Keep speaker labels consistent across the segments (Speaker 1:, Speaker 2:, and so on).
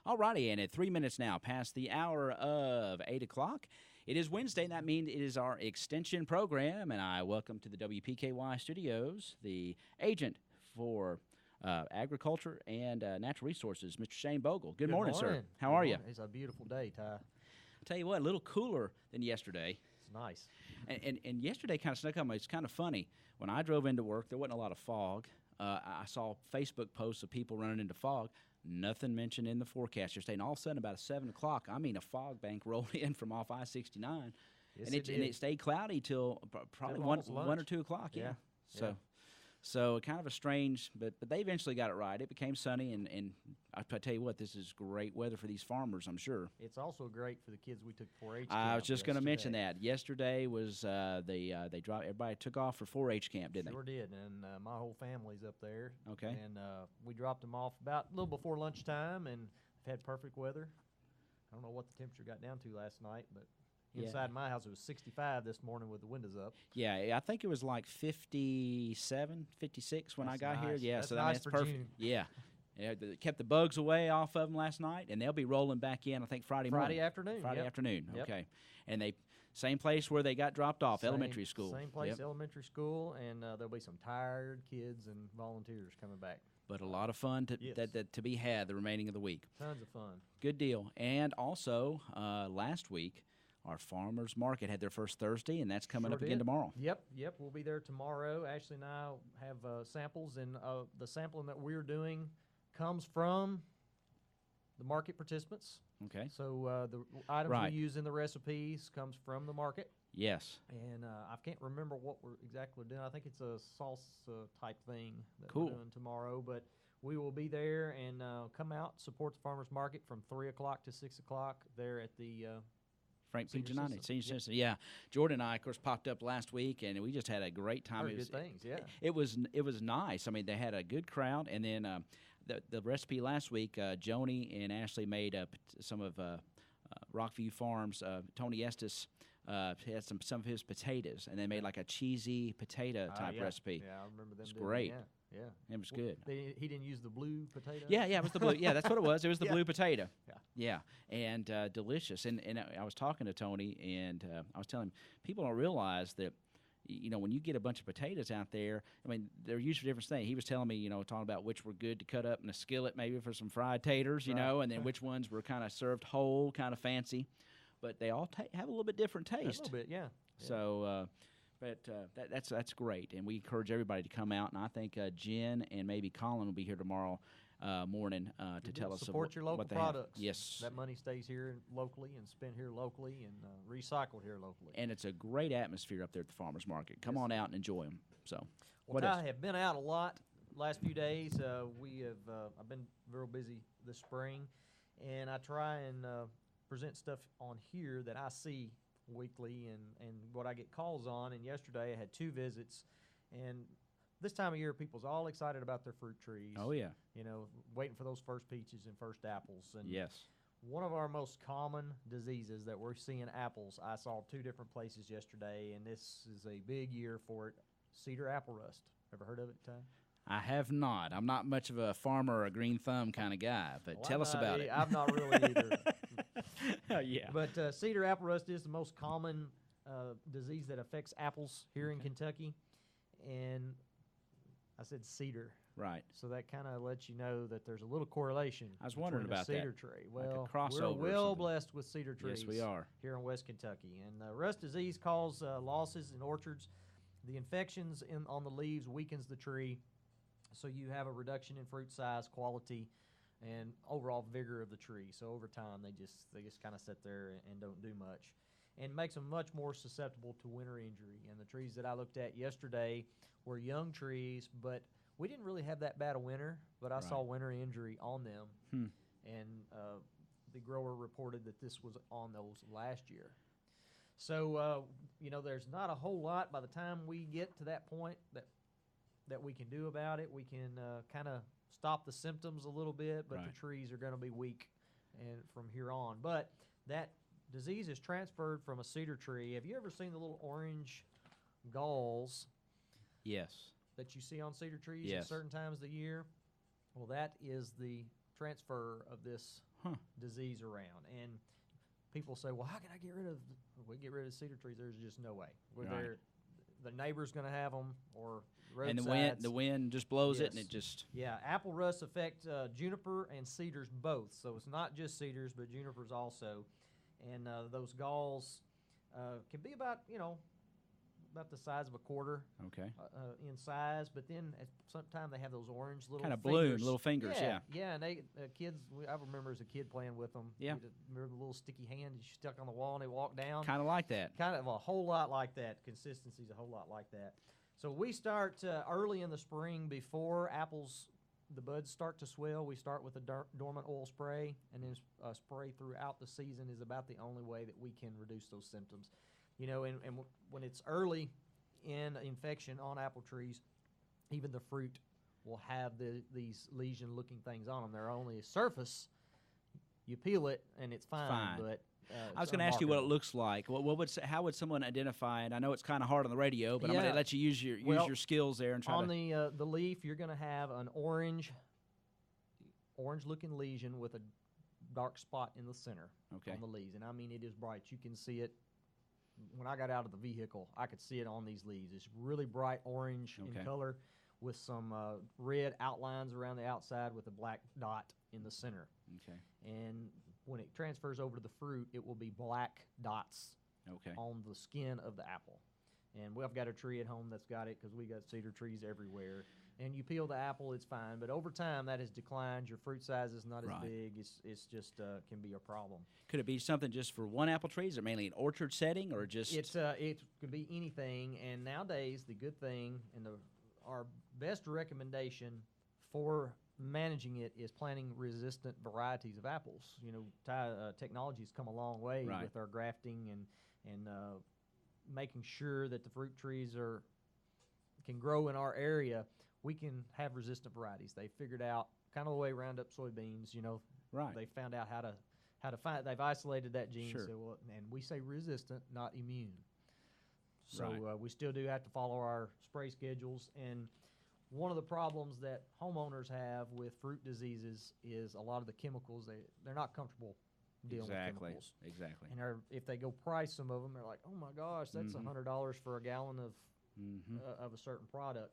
Speaker 1: All righty, and at 3 minutes now past the hour of 8 o'clock, it is Wednesday, and that means it is our extension program, and I welcome to the WPKY studios the agent for agriculture and natural resources, Mr. Shane Bogle. Good morning, sir. How are you?
Speaker 2: It's a beautiful day, Ty.
Speaker 1: I'll tell you what, a little cooler than yesterday.
Speaker 2: It's nice.
Speaker 1: And yesterday kind of snuck up on me. It's kind of funny. When I drove into work, there wasn't a lot of fog. I saw Facebook posts of people running into fog. Nothing mentioned in the forecast yesterday. And all of a sudden, about 7 o'clock, a fog bank rolled in from off I-69.
Speaker 2: Yes,
Speaker 1: and it stayed cloudy till probably
Speaker 2: Till
Speaker 1: 1 or 2 o'clock. Yeah. So kind of a strange, but they eventually got it right. It became sunny, and I tell you what, this is great weather for these farmers, I'm sure.
Speaker 2: It's also great for the kids we took 4-H camp.
Speaker 1: I was just going to mention that. Yesterday was they dropped. Everybody took off for 4-H camp, didn't
Speaker 2: Sure did, and my whole family's up there.
Speaker 1: Okay.
Speaker 2: And we dropped them off about a little before lunchtime, and they've had perfect weather. I don't know what the temperature got down to last night, but inside my house, it was 65 this morning with the windows up.
Speaker 1: Yeah, I think it was like 57, 56 when I got here. Yeah,
Speaker 2: that's
Speaker 1: so
Speaker 2: nice
Speaker 1: that's
Speaker 2: for
Speaker 1: perfect.
Speaker 2: June.
Speaker 1: Yeah. They kept the bugs away off of them last night, and they'll be rolling back in, I think, Friday
Speaker 2: afternoon.
Speaker 1: Friday
Speaker 2: yep.
Speaker 1: afternoon,
Speaker 2: Yep.
Speaker 1: Okay. And they same place where they got dropped off, elementary school.
Speaker 2: Same place,
Speaker 1: Yep.
Speaker 2: elementary school, and there'll be some tired kids and volunteers coming back.
Speaker 1: But a lot of fun to be had the remaining of the week.
Speaker 2: Tons of fun.
Speaker 1: Good deal. And also, last week, our farmers market had their first Thursday, and that's coming up again tomorrow.
Speaker 2: Yep, we'll be there tomorrow. Ashley and I have samples, and the sampling that we're doing comes from the market participants.
Speaker 1: Okay.
Speaker 2: So the items we use in the recipes comes from the market.
Speaker 1: Yes.
Speaker 2: And I can't remember what we're exactly doing. I think it's a salsa type thing that
Speaker 1: Cool.
Speaker 2: we're doing tomorrow, but we will be there and come out, support the farmers market from 3 o'clock to 6 o'clock there at the
Speaker 1: Frank P.
Speaker 2: Senior
Speaker 1: Giannotti, Senior
Speaker 2: Citizen.
Speaker 1: Citizen. Yeah. Jordan and I, of course, popped up last week, and we just had a great time.
Speaker 2: Heard good things, yeah.
Speaker 1: It was nice. They had a good crowd, and then the recipe last week, Joni and Ashley made some of Rockview Farms. Tony Estes had some of his potatoes, and they made like a cheesy potato type recipe.
Speaker 2: Yeah, I remember them.
Speaker 1: It's great.
Speaker 2: Yeah.
Speaker 1: It was good.
Speaker 2: He didn't use the blue potato?
Speaker 1: Yeah, it was the blue. Yeah, that's what it was. It was the blue potato.
Speaker 2: Yeah.
Speaker 1: And delicious. And I was talking to Tony, and I was telling him, people don't realize that, when you get a bunch of potatoes out there, they're used for different things. He was telling me, talking about which were good to cut up in a skillet maybe for some fried taters, and then which ones were kind of served whole, kind of fancy. But they all have a little bit different taste.
Speaker 2: A little bit, yeah.
Speaker 1: So, that's great, and we encourage everybody to come out. And I think Jen and maybe Colin will be here tomorrow morning to tell us
Speaker 2: support your local
Speaker 1: what they
Speaker 2: products.
Speaker 1: have. Yes,
Speaker 2: that money stays here locally and spent here locally and recycled here locally.
Speaker 1: And it's a great atmosphere up there at the farmers market. Come on out and enjoy them. So,
Speaker 2: I have been out a lot last few days. I've been real busy this spring, and I try and present stuff on here that I see weekly and what I get calls on. And yesterday I had 2 visits, and this time of year people's all excited about their fruit trees.
Speaker 1: Oh yeah.
Speaker 2: Waiting for those first peaches and first apples. And
Speaker 1: yes.
Speaker 2: One of our most common diseases that we're seeing in apples, I saw 2 different places yesterday, and this is a big year for it. Cedar apple rust. Ever heard of it, Ty?
Speaker 1: I have not. I'm not much of a farmer or a green thumb kind of guy, but tell us about it.
Speaker 2: I'm not really either.
Speaker 1: Yeah.
Speaker 2: But cedar apple rust is the most common disease that affects apples here in Kentucky. And I said cedar.
Speaker 1: Right.
Speaker 2: So that kind of lets you know that there's a little correlation.
Speaker 1: I was wondering about that.
Speaker 2: Cedar tree. Well,
Speaker 1: like a crossover
Speaker 2: we're well blessed with cedar trees.
Speaker 1: Yes, we are.
Speaker 2: Here in West Kentucky. And rust disease causes losses in orchards. The infections on the leaves weakens the tree, so you have a reduction in fruit size, quality, and overall vigor of the tree. So over time, they just kind of sit there and don't do much, and makes them much more susceptible to winter injury. And the trees that I looked at yesterday were young trees, but we didn't really have that bad a winter, but I saw winter injury on them. And the grower reported that this was on those last year. So, there's not a whole lot by the time we get to that point that we can do about it. We can kind of stop the symptoms a little bit, but the trees are going to be weak and from here on. But that disease is transferred from a cedar tree. Have you ever seen the little orange galls?
Speaker 1: Yes.
Speaker 2: That you see on cedar trees at certain times of the year? Well, that is the transfer of this disease around. And people say, well, how can I get rid of we get rid of cedar trees? There's just no way.
Speaker 1: Right.
Speaker 2: The neighbor's going to have them, or roadsides.
Speaker 1: And the wind just blows it, and
Speaker 2: Yes.
Speaker 1: it just
Speaker 2: Yeah, apple rust affect juniper and cedars both. So it's not just cedars, but junipers also. And those galls can be about the size of a quarter
Speaker 1: okay.
Speaker 2: in size. But then sometimes they have those orange little
Speaker 1: Kind of
Speaker 2: fingers.
Speaker 1: bloom, little fingers. Yeah.
Speaker 2: Yeah, and they kids. I remember as a kid playing with them.
Speaker 1: Yeah.
Speaker 2: Remember the little sticky hand you stuck on the wall and they walk down.
Speaker 1: Kind of like that.
Speaker 2: Kind of a whole lot like that. Consistency's a whole lot like that. So we start early in the spring before the buds start to swell. We start with a dormant oil spray, and then spray throughout the season is about the only way that we can reduce those symptoms. And when it's early in infection on apple trees, even the fruit will have these lesion-looking things on them. They're only a surface. You peel it, and it's fine. But
Speaker 1: I was going to ask you what it looks like. How would someone identify it? I know it's kind of hard on the radio, but I'm going to let you use your skills there and try
Speaker 2: on
Speaker 1: to.
Speaker 2: the leaf, you're going to have an orange-looking lesion with a dark spot in the center on the leaves, and I mean it is bright. You can see it. When I got out of the vehicle, I could see it on these leaves. It's really bright orange in color with some red outlines around the outside with a black dot in the center.
Speaker 1: Okay.
Speaker 2: And when it transfers over to the fruit, it will be black dots on the skin of the apple. And we've got a tree at home that's got it because we got cedar trees everywhere. And you peel the apple, it's fine. But over time, that has declined. Your fruit size is not as big. It's just can be a problem.
Speaker 1: Could it be something just for one apple tree? Is it mainly an orchard setting, or just?
Speaker 2: It could be anything. And nowadays, the good thing and our best recommendation for managing it is planting resistant varieties of apples. Technology's come a long way with our grafting and making sure that the fruit trees can grow in our area. We can have resistant varieties. They figured out kind of the way Roundup soybeans. They found out how to find. They've isolated that gene.
Speaker 1: Sure.
Speaker 2: So, and we say resistant, not immune. So
Speaker 1: Right.
Speaker 2: We still do have to follow our spray schedules. And one of the problems that homeowners have with fruit diseases is a lot of the chemicals. They're not comfortable dealing with chemicals.
Speaker 1: Exactly.
Speaker 2: And if they go price some of them, they're like, oh my gosh, that's $100 for a gallon of a certain product.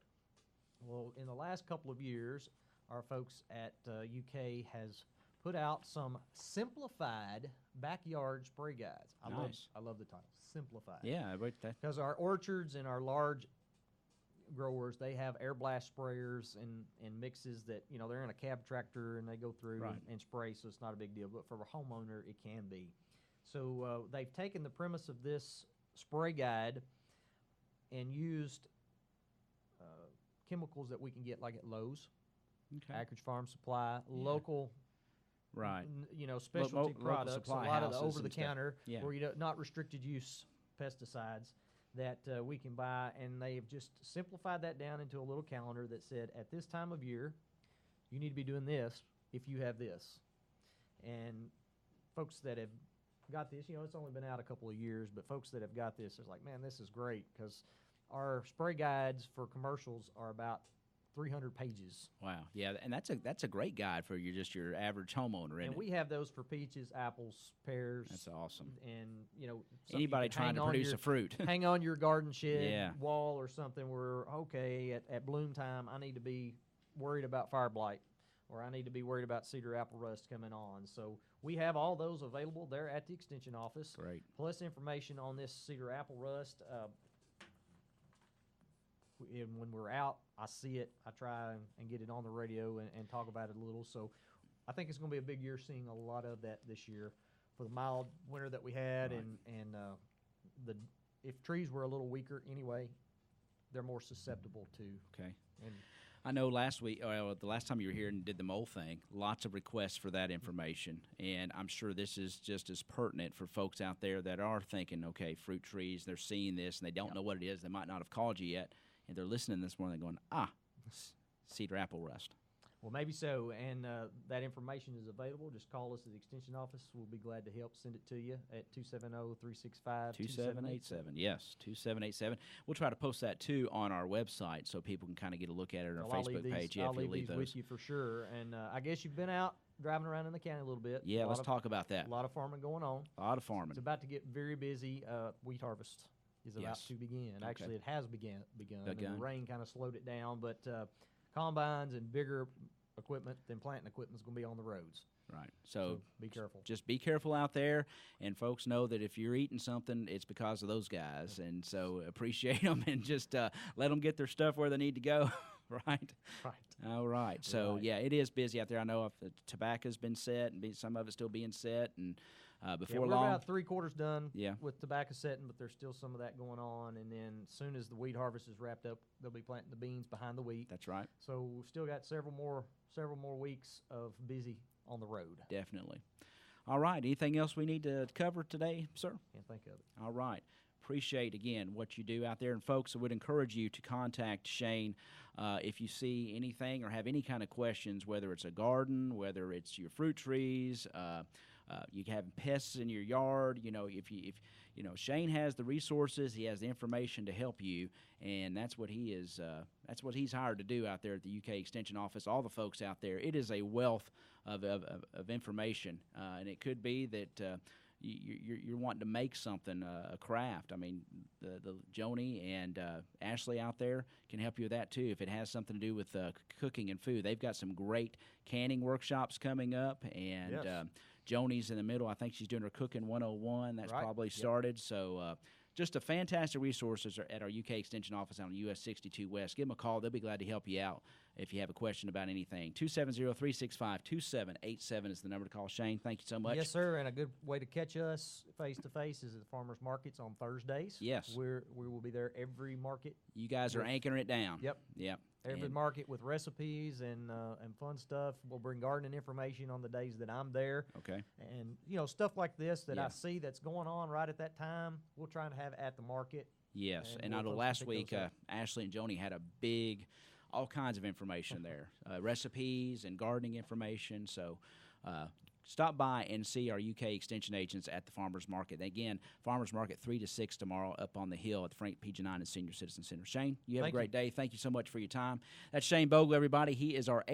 Speaker 2: Well, in the last couple of years, our folks at UK has put out some simplified backyard spray guides. I love the title, simplified.
Speaker 1: Yeah,
Speaker 2: because our orchards and our large growers, they have air blast sprayers and mixes that they're in a cab tractor and they go through and spray, so it's not a big deal. But for a homeowner, it can be. So they've taken the premise of this spray guide and used chemicals that we can get like at Lowe's, Acreage Farm Supply, local, specialty products, a lot of the over-the-counter, or not restricted use pesticides that we can buy, and they've just simplified that down into a little calendar that said, at this time of year, you need to be doing this if you have this. And folks that have got this, it's only been out a couple of years, but folks that have got this is like, man, this is great, because our spray guides for commercials are about 300 pages.
Speaker 1: Wow, yeah, and that's a great guide for your average homeowner.
Speaker 2: And we have those for peaches, apples, pears.
Speaker 1: That's awesome.
Speaker 2: And
Speaker 1: anybody trying to produce a fruit,
Speaker 2: hang on your garden shed wall or something. Where at bloom time, I need to be worried about fire blight, or I need to be worried about cedar apple rust coming on. So we have all those available there at the extension office.
Speaker 1: Great.
Speaker 2: Plus information on this cedar apple rust. And when we're out, I see it. I try and get it on the radio and talk about it a little. So I think it's going to be a big year seeing a lot of that this year for the mild winter that we had.
Speaker 1: Right.
Speaker 2: And if trees were a little weaker anyway, they're more susceptible to.
Speaker 1: Okay.
Speaker 2: And
Speaker 1: I know the last time you were here and did the mole thing, lots of requests for that information. And I'm sure this is just as pertinent for folks out there that are thinking, okay, fruit trees, they're seeing this and they don't know what it is. They might not have called you yet. And they're listening this morning going, cedar apple rust.
Speaker 2: Well, maybe so. And that information is available. Just call us at the Extension office. We'll be glad to help send it to you at 270-365-2787.
Speaker 1: Yes, 2787. We'll try to post that, too, on our website so people can kind of get a look at it on our Facebook page.
Speaker 2: I'll leave these with you for sure. And I guess you've been out driving around in the county a little bit.
Speaker 1: Yeah, let's talk about that.
Speaker 2: A lot of farming going on.
Speaker 1: A lot of farming.
Speaker 2: It's about to get very busy. Wheat harvest is about
Speaker 1: Yes.
Speaker 2: to begin.
Speaker 1: Okay.
Speaker 2: Actually, it has begun. And the rain kind of slowed it down, but combines and bigger equipment than planting equipment is going to be on the roads.
Speaker 1: Right. So
Speaker 2: be careful.
Speaker 1: Just be careful out there, and folks know that if you're eating something, it's because of those guys. And so appreciate them and just let them get their stuff where they need to go. Right.
Speaker 2: Right.
Speaker 1: All right. So
Speaker 2: Right.
Speaker 1: yeah, it is busy out there. I know if the tobacco's been set, and some of it's still being set, and before
Speaker 2: we're
Speaker 1: long,
Speaker 2: about 3/4 done
Speaker 1: Yeah.
Speaker 2: with tobacco setting, but there's still some of that going on. And then as soon as the wheat harvest is wrapped up, they'll be planting the beans behind the wheat.
Speaker 1: that's right.
Speaker 2: So we've still got several more weeks of busy on the road.
Speaker 1: Definitely. All right. Anything else we need to cover today, sir?
Speaker 2: Can't think of it.
Speaker 1: All right. Appreciate, again, what you do out there. And, folks, I would encourage you to contact Shane if you see anything or have any kind of questions, whether it's a garden, whether it's your fruit trees, you have pests in your yard. Shane has the resources, he has the information to help you, and that's what he is. That's what he's hired to do out there at the UK Extension Office. All the folks out there, it is a wealth of information, and it could be that you're wanting to make something, a craft. I mean, the Joni and Ashley out there can help you with that too. If it has something to do with cooking and food, they've got some great canning workshops coming up, and
Speaker 2: Yes.
Speaker 1: Joni's in the middle. I think she's doing her Cooking 101. That's
Speaker 2: Right.
Speaker 1: probably started. So just a fantastic resources at our UK Extension Office on US 62 West. Give them a call. They'll be glad to help you out if you have a question about anything. 270-365-2787 is the number to call. Shane, thank you so much.
Speaker 2: Yes, sir. And a good way to catch us face to face is at the farmers markets on Thursdays.
Speaker 1: Yes.
Speaker 2: We will be there every market.
Speaker 1: You guys are anchoring it down.
Speaker 2: Yep.
Speaker 1: Yep.
Speaker 2: Every
Speaker 1: And-
Speaker 2: market with recipes and fun stuff. We'll bring gardening information on the days that I'm there.
Speaker 1: Okay.
Speaker 2: And, stuff like this that
Speaker 1: Yeah.
Speaker 2: I see that's going on right at that time, we'll try to have at the market.
Speaker 1: Yes, and I
Speaker 2: we'll
Speaker 1: know
Speaker 2: folks
Speaker 1: last
Speaker 2: can pick
Speaker 1: week
Speaker 2: those up.
Speaker 1: Ashley and Joni had a big, all kinds of information there, recipes and gardening information. So stop by and see our UK Extension agents at the Farmers Market. Again, Farmers Market 3 to 6 tomorrow up on the hill at the Frank P. Janine and Senior Citizen Center. Shane, you have
Speaker 2: Thank
Speaker 1: a great
Speaker 2: you.
Speaker 1: day. Thank you so much for your time. That's Shane Bogle, everybody. He is our